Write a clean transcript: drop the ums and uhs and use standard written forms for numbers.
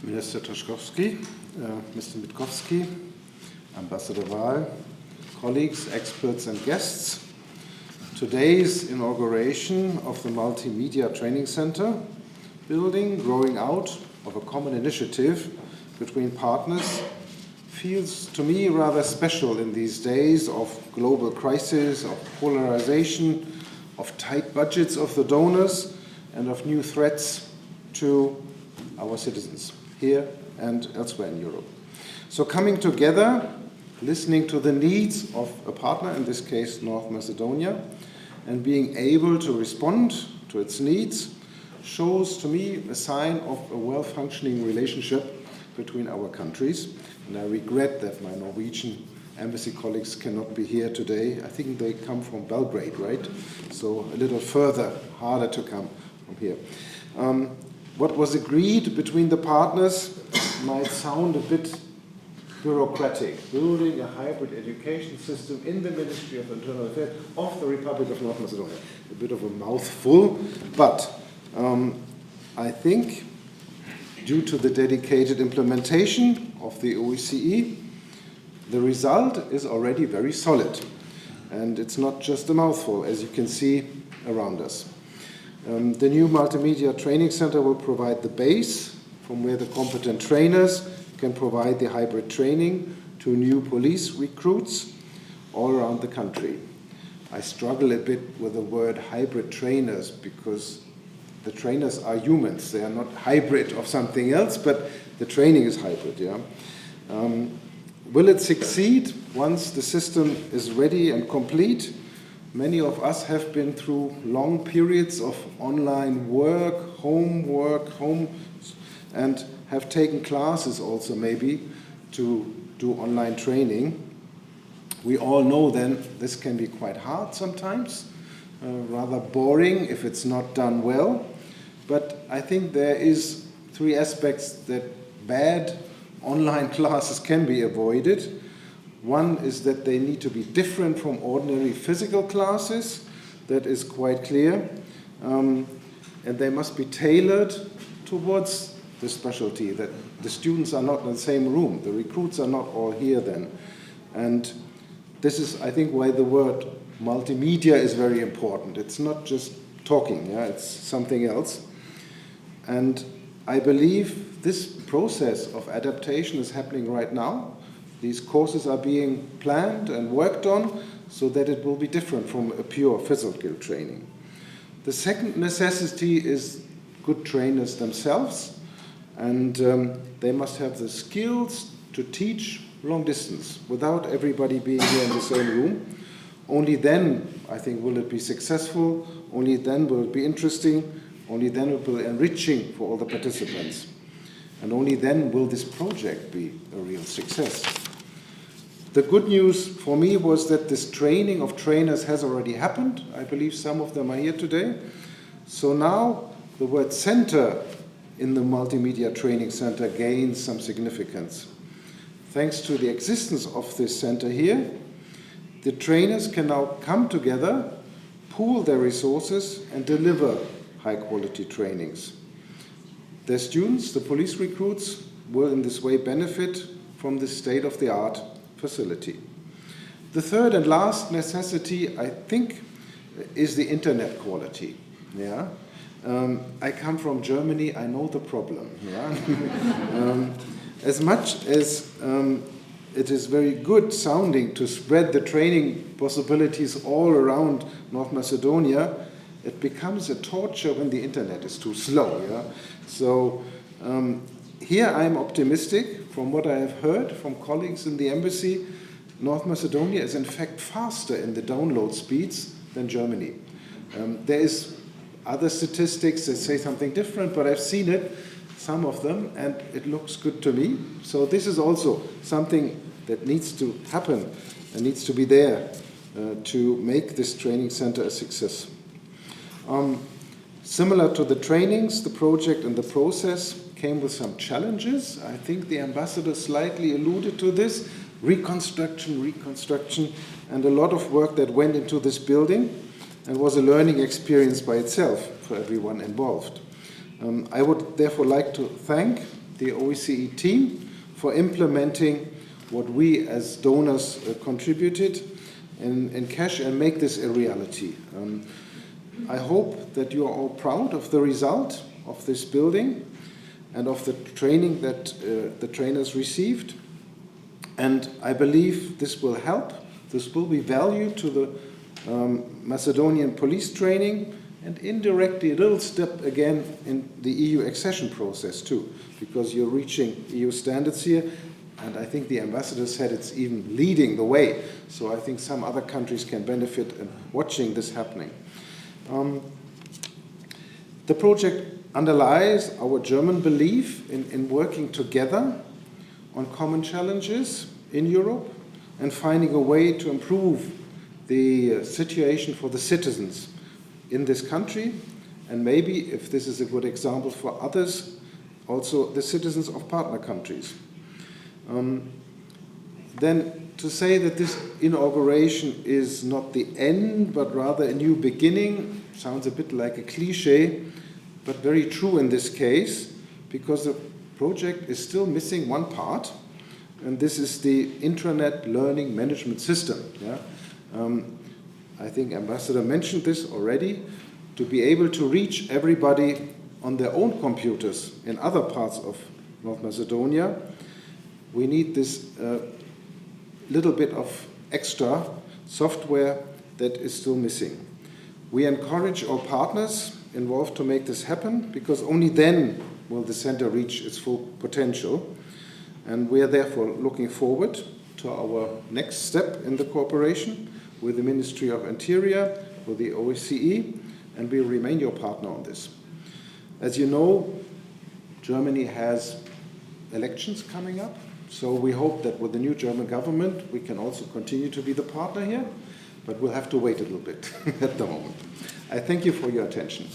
Minister Toszkowski, Mr. Mitkowski, Ambassador Wahl, colleagues, experts and guests. Today's inauguration of the Multimedia Training Center building, growing out of a common initiative between partners, feels to me rather special in these days of global crisis, of polarization, of tight budgets of the donors, and of new threats to our citizens here and elsewhere in Europe. So coming together, listening to the needs of a partner, in this case North Macedonia, and being able to respond to its needs shows to me a sign of a well-functioning relationship between our countries. And I regret that my Norwegian embassy colleagues cannot be here today. I think they come from Belgrade, right? So a little further, harder to come from here. What was agreed between the partners might sound a bit bureaucratic, building a hybrid education system in the Ministry of Internal Affairs of the Republic of North Macedonia. A bit of a mouthful, but I think due to the dedicated implementation of the OSCE, the result is already very solid. And it's not just a mouthful, as you can see around us. The new Multimedia Training Center will provide the base from where the competent trainers can provide the hybrid training to new police recruits all around the country. I struggle a bit with the word hybrid trainers because the trainers are humans. They are not hybrid of something else, but the training is hybrid. Yeah. Will it succeed once the system is ready and complete? Many of us have been through long periods of online work, and have taken classes also maybe to do online training. We all know then this can be quite hard sometimes, rather boring if it's not done well. But I think there is three aspects that bad online classes can be avoided. One is that they need to be different from ordinary physical classes. That is quite clear. And they must be tailored towards the specialty, that the students are not in the same room. The recruits are not all here then. And this is, I think, why the word multimedia is very important. It's not just talking, yeah? It's something else. And I believe this process of adaptation is happening right now. These courses are being planned and worked on so that it will be different from a pure physical training. The second necessity is good trainers themselves, and they must have the skills to teach long distance without everybody being here in the same room. Only then, I think, will it be successful. Only then will it be interesting. Only then it will be enriching for all the participants. And only then will this project be a real success. The good news for me was that this training of trainers has already happened. I believe some of them are here today. So now the word center in the Multimedia Training Center gains some significance. Thanks to the existence of this center here, the trainers can now come together, pool their resources, and deliver high-quality trainings. Their students, the police recruits, will in this way benefit from this state-of-the-art facility. The third and last necessity, I think, is the internet quality. Yeah? I come from Germany, I know the problem. Yeah? As much as it is very good sounding to spread the training possibilities all around North Macedonia, it becomes a torture when the internet is too slow. Yeah? So here I'm optimistic. From what I have heard from colleagues in the embassy, North Macedonia is in fact faster in the download speeds than Germany. There is other statistics that say something different, but I've seen it, some of them, and it looks good to me. So this is also something that needs to happen and needs to be there to make this training center a success. Similar to the trainings, the project and the process came with some challenges. I think the ambassador slightly alluded to this. Reconstruction, and a lot of work that went into this building and was a learning experience by itself for everyone involved. I would therefore like to thank the OSCE team, for implementing what we as donors contributed in cash and make this a reality. I hope that you are all proud of the result of this building and of the training that the trainers received. And I believe this will help. This will be value to the Macedonian police training, and indirectly a little step again in the EU accession process too, because you're reaching EU standards here, and I think the ambassador said it's even leading the way. So I think some other countries can benefit in watching this happening. The project underlies our German belief in working together on common challenges in Europe and finding a way to improve the situation for the citizens in this country, and maybe, if this is a good example for others, also the citizens of partner countries. Then to say that this inauguration is not the end, but rather a new beginning, sounds a bit like a cliche, but very true in this case, because the project is still missing one part, and this is the intranet learning management system. Yeah? I think Ambassador mentioned this already. To be able to reach everybody on their own computers in other parts of North Macedonia, we need this little bit of extra software that is still missing. We encourage our partners involved to make this happen, because only then will the center reach its full potential. And we are therefore looking forward to our next step in the cooperation with the Ministry of Interior, with the OSCE, and we remain your partner on this. As you know, Germany has elections coming up, so we hope that with the new German government we can also continue to be the partner here, but we'll have to wait a little bit at the moment. I thank you for your attention.